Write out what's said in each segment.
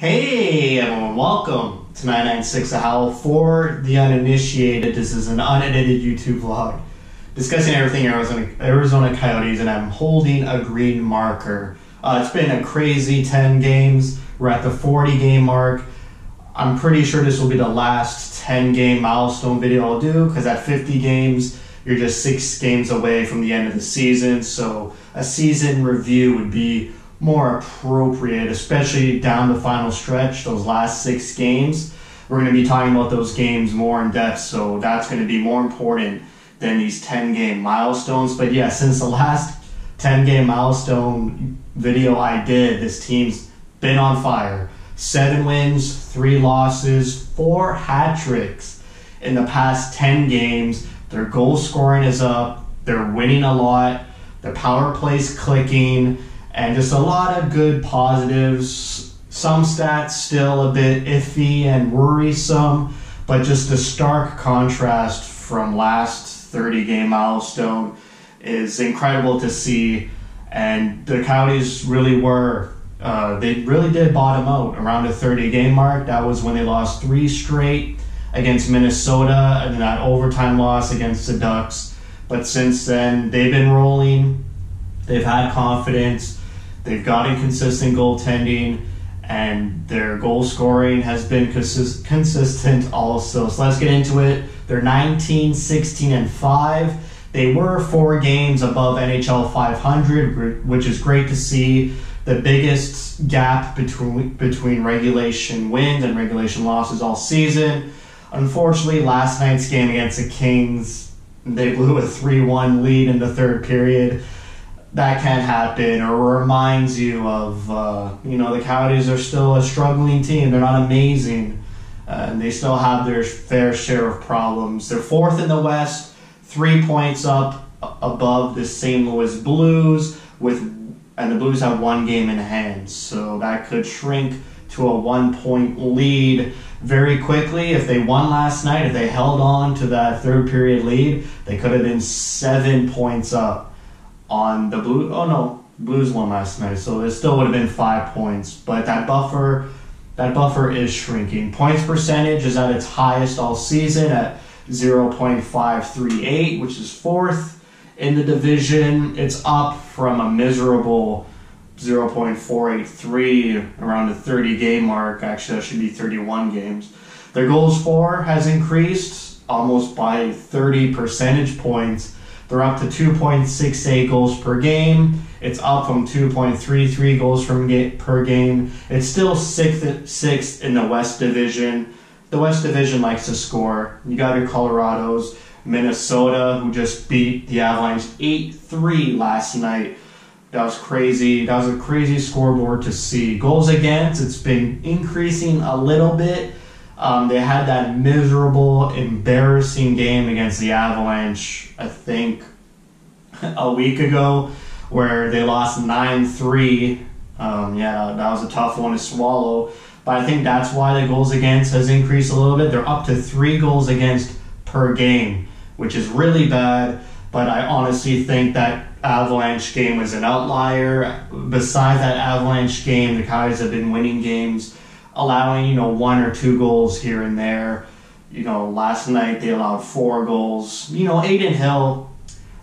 Hey everyone, welcome to 996 Howl. For the uninitiated, this is an unedited YouTube vlog discussing everything Arizona Coyotes, and I'm holding a green marker. It's been a crazy 10 games. We're at the 40 game mark. I'm pretty sure this will be the last 10 game milestone video I'll do, because at 50 games, you're just 6 games away from the end of the season. So a season review would be more appropriate, especially down the final stretch, those last 6 games. We're going to be talking about those games more in depth, so that's going to be more important than these 10 game milestones. But yeah, since the last 10 game milestone video I did, this team's been on fire. 7 wins, 3 losses, 4 hat tricks in the past 10 games. Their goal scoring is up, they're winning a lot, their power play's clicking, and just a lot of good positives. Some stats still a bit iffy and worrisome, but just the stark contrast from last 30 game milestone is incredible to see. And the Coyotes really they really did bottom out around the 30 game mark. That was when they lost 3 straight against Minnesota and that overtime loss against the Ducks. But since then, they've been rolling. They've had confidence. They've gotten consistent goaltending, and their goal scoring has been consistent also. So let's get into it. They're 19, 16, and 5. They were 4 games above NHL 500, which is great to see. The biggest gap between regulation wins and regulation losses all season. Unfortunately, last night's game against the Kings, they blew a 3-1 lead in the third period. That can't happen, or reminds you of, the Coyotes are still a struggling team. They're not amazing, and they still have their fair share of problems. They're 4th in the West, 3 points up above the St. Louis Blues, and the Blues have 1 game in hand, so that could shrink to a 1-point lead very quickly. If they won last night, if they held on to that third period lead, they could have been 7 points up on the Blues. Oh no, Blues won last night, so it still would have been 5 points. But that buffer is shrinking. Points percentage is at its highest all season at 0.538, which is 4th in the division. It's up from a miserable 0.483 around the 30 game mark. Actually, that should be 31 games. Their goals for has increased almost by 30 percentage points. They're up to 2.68 goals per game. It's up from 2.33 goals per game. It's still 6th in the West Division. The West Division likes to score. You got your Colorados, Minnesota, who just beat the Avalanche 8-3 last night. That was crazy. That was a crazy scoreboard to see. Goals against, it's been increasing a little bit. They had that miserable, embarrassing game against the Avalanche, I think, a week ago, where they lost 9-3. That was a tough one to swallow. But I think that's why the goals against has increased a little bit. They're up to 3 goals against per game, which is really bad. But I honestly think that Avalanche game was an outlier. Besides that Avalanche game, the Coyotes have been winning games, allowing 1 or 2 goals here and there. Last night they allowed 4 goals. Adin Hill,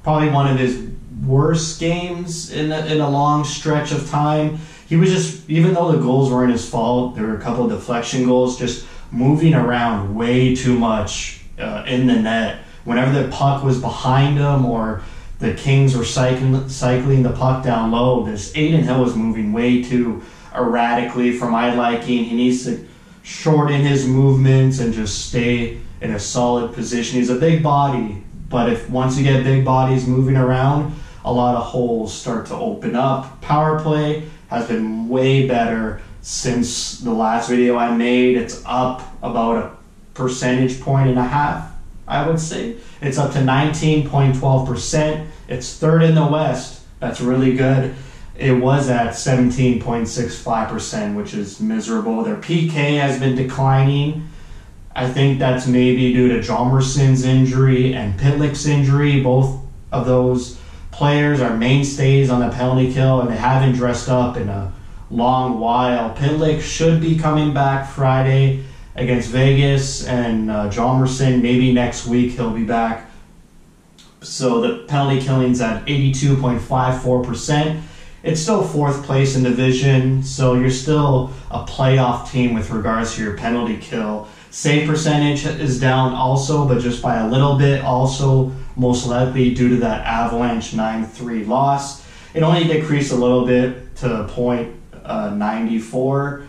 probably one of his worst games in a long stretch of time. He was just, even though the goals weren't his fault, there were a couple of deflection goals, just moving around way too much in the net. Whenever the puck was behind him or the Kings were cycling the puck down low, this Adin Hill was moving way too erratically for my liking. He needs to shorten his movements and just stay in a solid position. He's a big body, but once you get big bodies moving around, a lot of holes start to open up. Power play has been way better since the last video I made. It's up about a percentage point and a half, I would say. It's up to 19.12%. It's 3rd in the West. That's really good. It was at 17.65%, which is miserable. Their PK has been declining. I think that's maybe due to Hjalmarsson's injury and Pitlick's injury. Both of those players are mainstays on the penalty kill, and they haven't dressed up in a long while. Pitlick should be coming back Friday against Vegas, and Jomerson, maybe next week he'll be back. So the penalty killing's at 82.54%. It's still fourth place in division, so you're still a playoff team with regards to your penalty kill. Save percentage is down also, but just by a little bit, also most likely due to that Avalanche 9-3 loss. It only decreased a little bit to .904.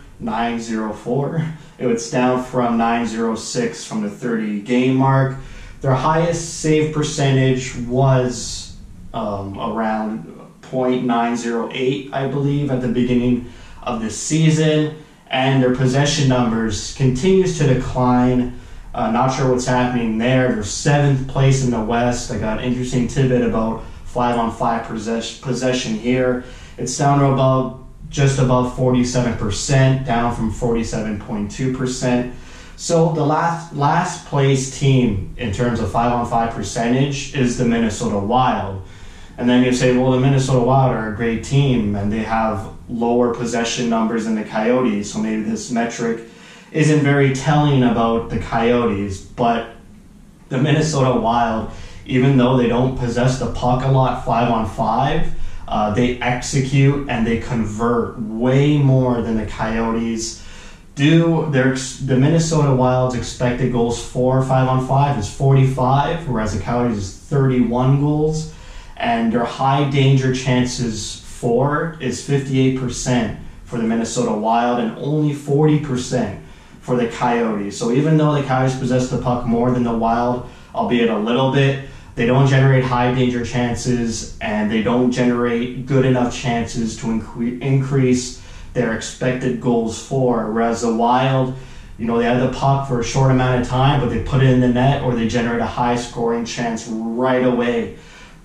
It was down from 906 from the 30 game mark. Their highest save percentage was around .908, I believe, at the beginning of the season. And their possession numbers continues to decline. Not sure what's happening there. They're 7th place in the West. I got an interesting tidbit about 5-on-5 possession here. It's down to just above 47%, down from 47.2%. So the last place team in terms of 5-on-5 percentage is the Minnesota Wild. And then you say, well, the Minnesota Wild are a great team and they have lower possession numbers than the Coyotes, so maybe this metric isn't very telling about the Coyotes. But the Minnesota Wild, even though they don't possess the puck a lot 5-on-5, they execute and they convert way more than the Coyotes do. The Minnesota Wild's expected goals for 5-on-5 is 45, whereas the Coyotes is 31 goals. And their high danger chances for is 58% for the Minnesota Wild and only 40% for the Coyotes. So even though the Coyotes possess the puck more than the Wild, albeit a little bit, they don't generate high danger chances and they don't generate good enough chances to increase their expected goals for. Whereas the Wild, they have the puck for a short amount of time, but they put it in the net or they generate a high scoring chance right away,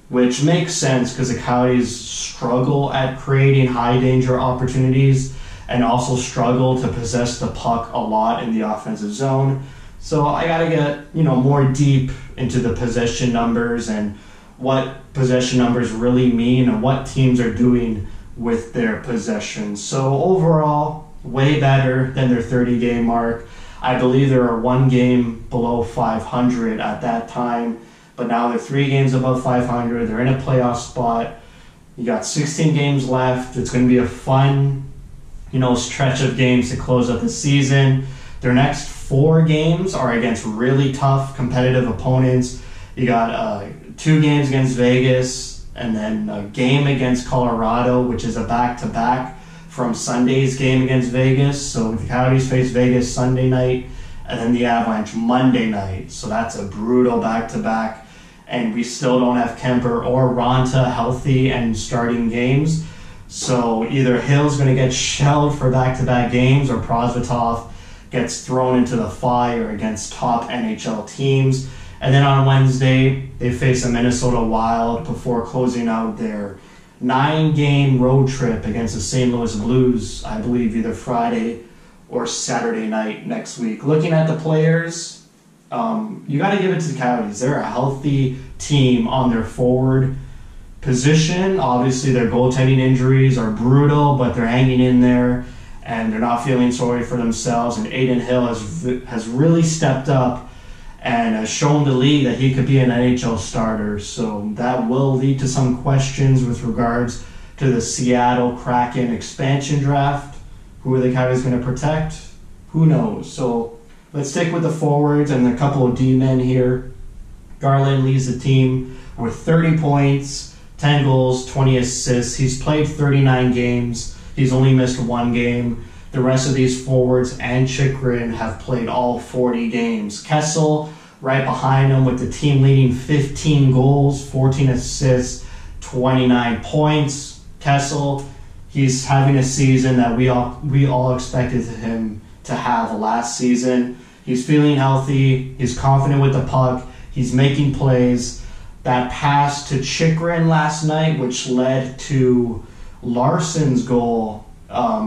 which makes sense because the Coyotes struggle at creating high danger opportunities and also struggle to possess the puck a lot in the offensive zone. So I got to get, more deep into the possession numbers and what possession numbers really mean and what teams are doing with their possessions. So overall, way better than their 30-game mark. I believe they were one game below 500 at that time, but now they're 3 games above 500. They're in a playoff spot. You got 16 games left. It's going to be a fun, stretch of games to close out the season. Their next 4 games are against really tough competitive opponents. You got 2 games against Vegas and then a game against Colorado, which is a back-to-back from Sunday's game against Vegas. So the Coyotes face Vegas Sunday night and then the Avalanche Monday night. So that's a brutal back-to-back. And we still don't have Kemper or Ronta healthy and starting games. So either Hill's going to get shelled for back-to-back games or Prosvetov gets thrown into the fire against top NHL teams. And then on Wednesday, they face the Minnesota Wild before closing out their 9-game road trip against the St. Louis Blues, I believe either Friday or Saturday night next week. Looking at the players, you got to give it to the Coyotes. They're a healthy team on their forward position. Obviously, their goaltending injuries are brutal, but they're hanging in there, and they're not feeling sorry for themselves. And Adin Hill has really stepped up and has shown the league that he could be an NHL starter. So that will lead to some questions with regards to the Seattle Kraken expansion draft. Who are the Coyotes going to protect? Who knows? So let's stick with the forwards and a couple of D-men here. Garland leads the team with 30 points, 10 goals, 20 assists. He's played 39 games. He's only missed 1 game. The rest of these forwards and Chychrun have played all 40 games. Kessel right behind him with the team leading 15 goals, 14 assists, 29 points. Kessel, he's having a season that we all expected him to have last season. He's feeling healthy. He's confident with the puck. He's making plays. That pass to Chychrun last night, which led to Larson's goal,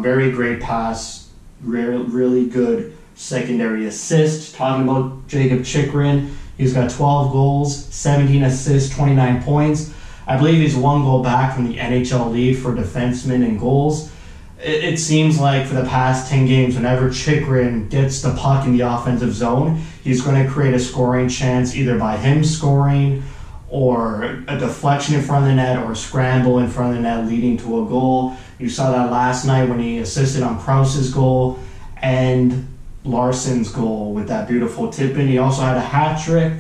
very great pass, really good secondary assist. Talking about Jacob Chychrun, he's got 12 goals, 17 assists, 29 points. I believe he's 1 goal back from the NHL lead for defensemen and goals. it seems like for the past 10 games, whenever Chychrun gets the puck in the offensive zone, he's going to create a scoring chance either by him scoring or a deflection in front of the net or a scramble in front of the net leading to a goal. You saw that last night when he assisted on Krause's goal and Larsson's goal with that beautiful tip-in. He also had a hat trick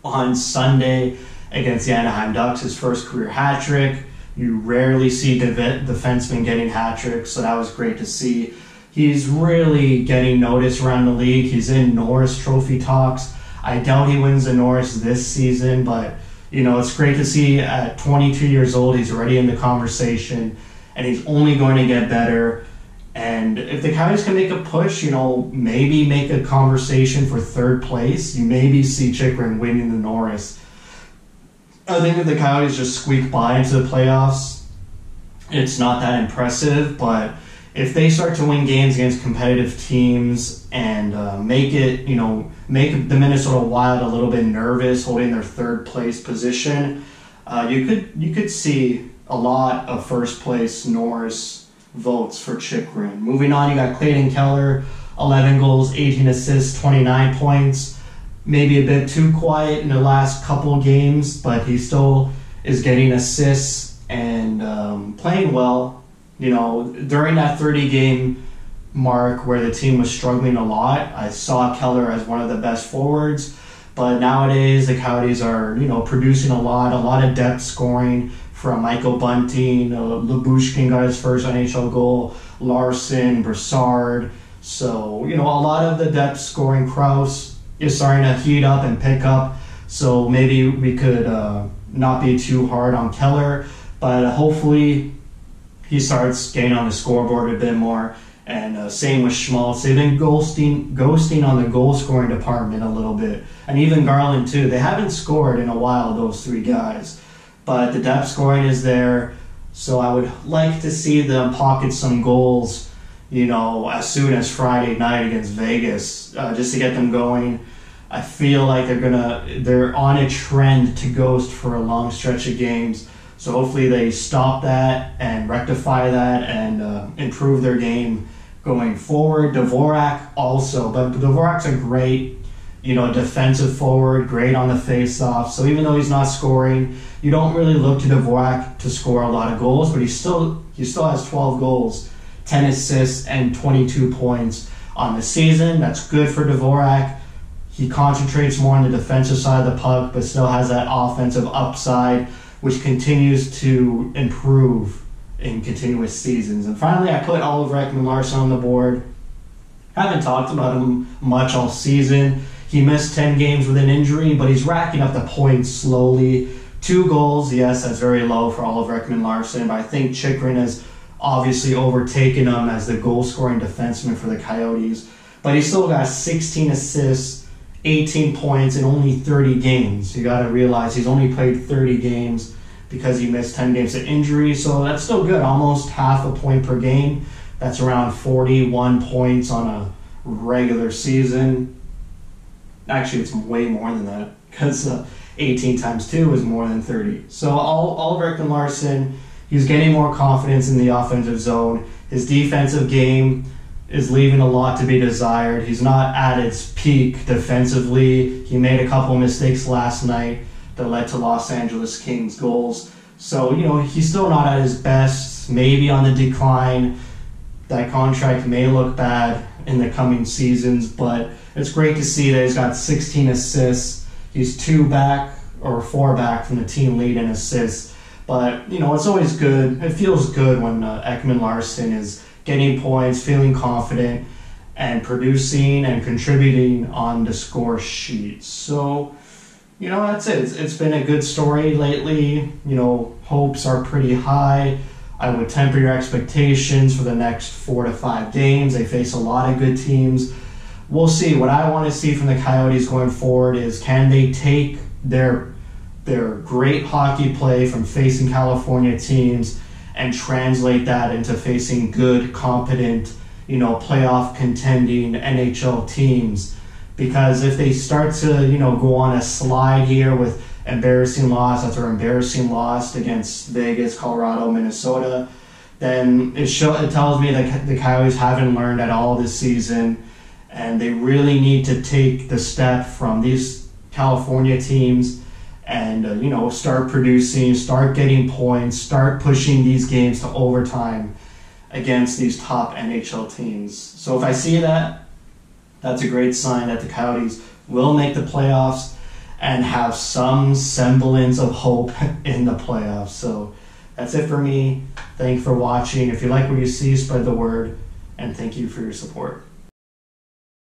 on Sunday against the Anaheim Ducks, his first career hat trick. You rarely see defensemen getting hat tricks, so that was great to see. He's really getting noticed around the league. He's in Norris Trophy talks. I doubt he wins the Norris this season, but it's great to see at 22 years old, he's already in the conversation, and he's only going to get better. And if the Coyotes can make a push, maybe make a conversation for third place, you maybe see Chychrun winning the Norris. I think if the Coyotes just squeak by into the playoffs, it's not that impressive, but if they start to win games against competitive teams and make the Minnesota Wild a little bit nervous holding their third place position, you could see a lot of first place Norris votes for Chychrun. Moving on, you got Clayton Keller, 11 goals, 18 assists, 29 points. Maybe a bit too quiet in the last couple games, but he still is getting assists and playing well. During that 30-game mark where the team was struggling a lot, I saw Keller as one of the best forwards. But nowadays, the Coyotes are, producing a lot of depth scoring from Michael Bunting. Lyubushkin got his first NHL goal, Larsson, Brassard. So, a lot of the depth scoring. Krause is starting to heat up and pick up. So maybe we could not be too hard on Keller. But hopefully he starts getting on the scoreboard a bit more. And same with Schmaltz. They've been ghosting on the goal-scoring department a little bit. And even Garland, too. They haven't scored in a while, those three guys. But the depth scoring is there. So I would like to see them pocket some goals, as soon as Friday night against Vegas, just to get them going. I feel like they're on a trend to ghost for a long stretch of games. So hopefully they stop that and rectify that and improve their game going forward. Dvorak also, but Dvorak's a great, defensive forward, great on the face-off. So even though he's not scoring, you don't really look to Dvorak to score a lot of goals, but he still has 12 goals, 10 assists, and 22 points on the season. That's good for Dvorak. He concentrates more on the defensive side of the puck, but still has that offensive upside, which continues to improve in continuous seasons. And finally, I put Oliver Ekman-Larsson on the board. Haven't talked about him much all season. He missed 10 games with an injury, but he's racking up the points slowly. 2 goals, yes, that's very low for Oliver Ekman-Larsson, but I think Chychrun has obviously overtaken him as the goal-scoring defenseman for the Coyotes. But he's still got 16 assists, 18 points in only 30 games. You got to realize he's only played 30 games because he missed 10 games of injury, so that's still good, almost half a point per game. That's around 41 points on a regular season. Actually, it's way more than that because 18 times 2 is more than 30. So Oliver Ekman-Larsson, he's getting more confidence in the offensive zone. His defensive game is leaving a lot to be desired. He's not at its peak defensively. He made a couple mistakes last night that led to Los Angeles Kings goals. So, he's still not at his best, maybe on the decline. That contract may look bad in the coming seasons, but it's great to see that he's got 16 assists. He's 4 back from the team lead in assists. But, it's always good. It feels good when Ekman-Larsson is getting points, feeling confident, and producing and contributing on the score sheet. So, that's it. It's been a good story lately. Hopes are pretty high. I would temper your expectations for the next 4 to 5 games. They face a lot of good teams. We'll see. What I want to see from the Coyotes going forward is, can they take their great hockey play from facing California teams and translate that into facing good, competent, playoff contending NHL teams? Because if they start to, go on a slide here with embarrassing loss after embarrassing loss against Vegas, Colorado, Minnesota, then it tells me that the Coyotes haven't learned at all this season, and they really need to take the step from these California teams and start producing, start getting points, start pushing these games to overtime against these top NHL teams. So if I see that, that's a great sign that the Coyotes will make the playoffs and have some semblance of hope in the playoffs. So that's it for me. Thank you for watching. If you like what you see, spread the word, and thank you for your support.